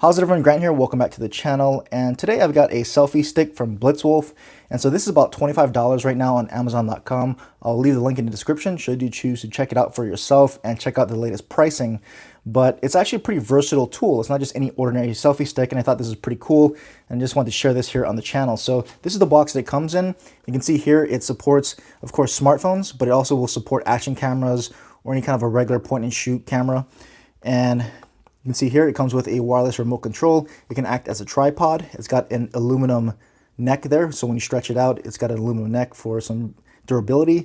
How's it everyone, Grant here, welcome back to the channel, and today I've got a selfie stick from Blitzwolf, and so this is about $25 right now on Amazon.com. I'll leave the link in the description should you choose to check it out for yourself and check out the latest pricing. But it's actually a pretty versatile tool. It's not just any ordinary selfie stick, and I thought this was pretty cool and just wanted to share this here on the channel. So this is the box that it comes in. You can see here it supports, of course, smartphones, but it also will support action cameras or any kind of a regular point and shoot camera. And you can see here it comes with a wireless remote control. It can act as a tripod. It's got an aluminum neck there, so when you stretch it out, it's got an aluminum neck for some durability.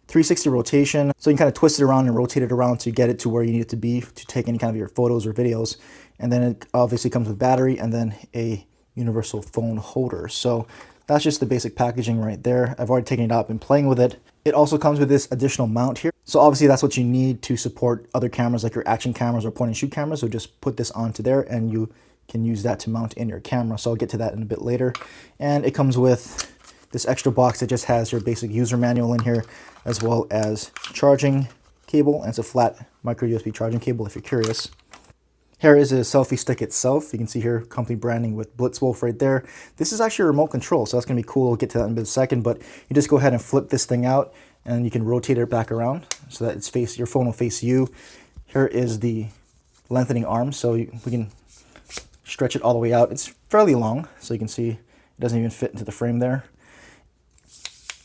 360 rotation, so you can kind of twist it around and rotate it around to get it to where you need it to be to take any kind of your photos or videos. And then it obviously comes with battery and then a universal phone holder. So that's just the basic packaging right there. I've already taken it out and playing with it. It also comes with this additional mount here. So obviously that's what you need to support other cameras like your action cameras or point and shoot cameras. So just put this onto there and you can use that to mount in your camera. So I'll get to that in a bit later. And it comes with this extra box that just has your basic user manual in here, as well as charging cable. And it's a flat micro USB charging cable if you're curious. Here is a selfie stick itself. You can see here company branding with Blitzwolf right there. This is actually a remote control, so that's going to be cool. We'll get to that in a second, but you just go ahead and flip this thing out and you can rotate it back around so that your phone will face you. Here is the lengthening arm, so we can stretch it all the way out. It's fairly long, so you can see it doesn't even fit into the frame there.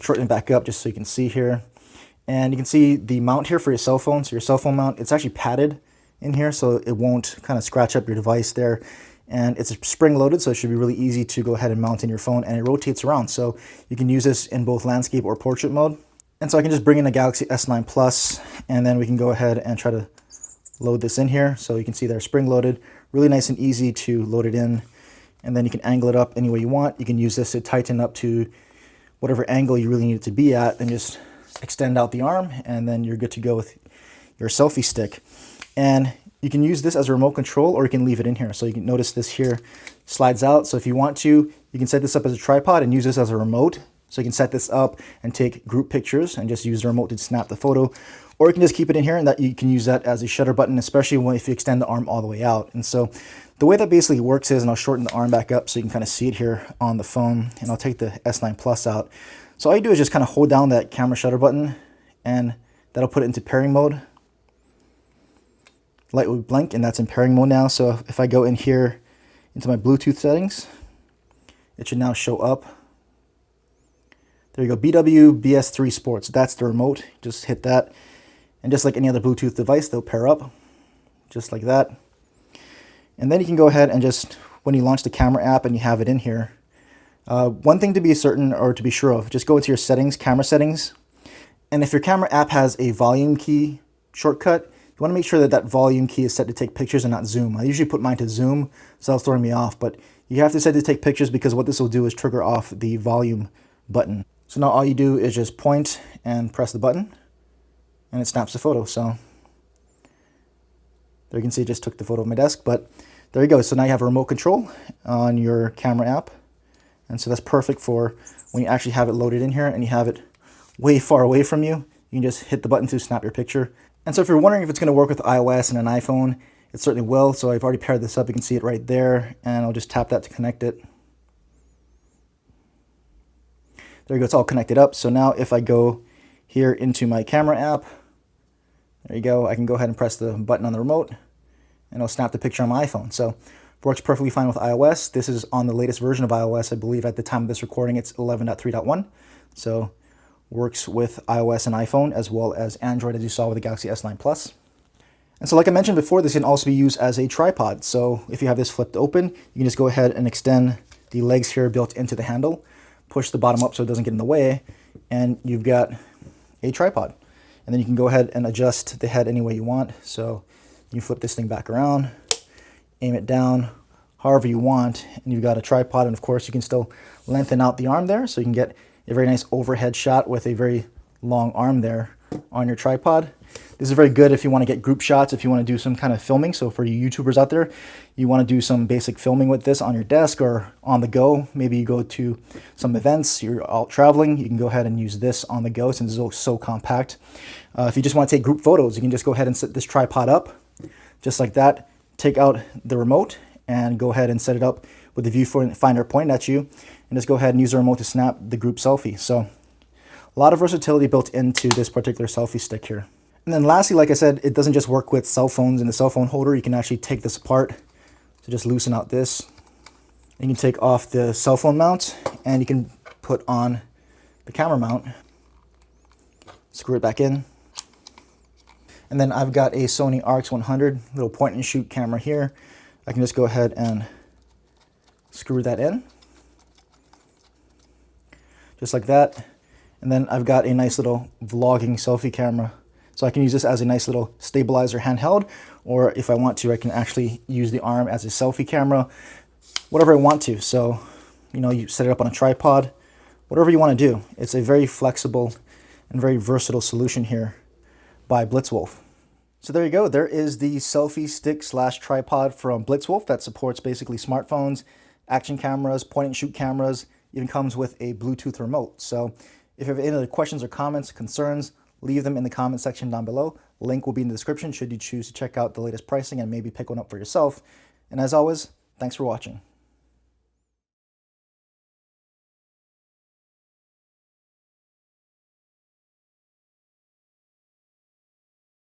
Shorten it back up just so you can see here. And you can see the mount here for your cell phone. So your cell phone mount, it's actually padded in here so it won't kind of scratch up your device there. And it's spring loaded, so it should be really easy to go ahead and mount in your phone, and it rotates around. So you can use this in both landscape or portrait mode. And so I can just bring in a Galaxy S9 Plus, and then we can go ahead and try to load this in here. So you can see they're spring loaded, really nice and easy to load it in. And then you can angle it up any way you want. You can use this to tighten up to whatever angle you really need it to be at, then just extend out the arm, and then you're good to go with your selfie stick. And you can use this as a remote control, or you can leave it in here. So you can notice this here slides out. So if you want to, you can set this up as a tripod and use this as a remote. So you can set this up and take group pictures and just use the remote to snap the photo. Or you can just keep it in here, and that you can use that as a shutter button, especially if you extend the arm all the way out. And so the way that basically works is, and I'll shorten the arm back up so you can kind of see it here on the phone, and I'll take the S9 Plus out. So all you do is just kind of hold down that camera shutter button, and that'll put it into pairing mode. Light will blink, and that's in pairing mode now. So if I go in here into my Bluetooth settings, it should now show up. There you go, BW BS3 Sports. That's the remote. Just hit that. And just like any other Bluetooth device, they'll pair up just like that. And then you can go ahead and just, when you launch the camera app and you have it in here, one thing to be certain or to be sure of, just go into your settings, camera settings. And if your camera app has a volume key shortcut, you want to make sure that that volume key is set to take pictures and not zoom. I usually put mine to zoom, so that's throwing me off, but you have to set it to take pictures because what this will do is trigger off the volume button. So now all you do is just point and press the button, and it snaps the photo. So there you can see it just took the photo of my desk, but there you go. So now you have a remote control on your camera app, and so that's perfect for when you actually have it loaded in here and you have it way far away from you. You can just hit the button to snap your picture. And so if you're wondering if it's going to work with iOS and an iPhone, it certainly will. So I've already paired this up. You can see it right there, and I'll just tap that to connect it. There you go, it's all connected up. So now if I go here into my camera app, there you go, I can go ahead and press the button on the remote, and it'll snap the picture on my iPhone. So it works perfectly fine with iOS. This is on the latest version of iOS. I believe at the time of this recording, it's 11.3.1. So works with iOS and iPhone as well as Android, as you saw with the Galaxy S9 Plus. And so like I mentioned before, this can also be used as a tripod. So if you have this flipped open, you can just go ahead and extend the legs here built into the handle, push the bottom up so it doesn't get in the way, and you've got a tripod. And then you can go ahead and adjust the head any way you want. So you flip this thing back around, aim it down, however you want, and you've got a tripod. And of course you can still lengthen out the arm there, so you can get a very nice overhead shot with a very long arm there on your tripod. This is very good if you want to get group shots, if you want to do some kind of filming. So for you YouTubers out there, you want to do some basic filming with this on your desk or on the go. Maybe you go to some events, you're out traveling, you can go ahead and use this on the go since it's so compact. If you just want to take group photos, you can just go ahead and set this tripod up just like that. Take out the remote and go ahead and set it up with the viewfinder pointed at you, and just go ahead and use the remote to snap the group selfie. So a lot of versatility built into this particular selfie stick here. And then lastly, like I said, it doesn't just work with cell phones and the cell phone holder. You can actually take this apart. So just loosen out this. You can take off the cell phone mount and you can put on the camera mount. Screw it back in. And then I've got a Sony RX100 little point and shoot camera here. I can just go ahead and screw that in. Just like that. And then I've got a nice little vlogging selfie camera. So I can use this as a nice little stabilizer handheld, or if I want to, I can actually use the arm as a selfie camera, whatever I want to. So, you know, you set it up on a tripod, whatever you want to do. It's a very flexible and very versatile solution here by Blitzwolf. So there you go. There is the selfie stick / tripod from Blitzwolf that supports basically smartphones, action cameras, point and shoot cameras, even comes with a Bluetooth remote. So if you have any other questions or comments, concerns, leave them in the comment section down below. Link will be in the description should you choose to check out the latest pricing and maybe pick one up for yourself. And as always, thanks for watching.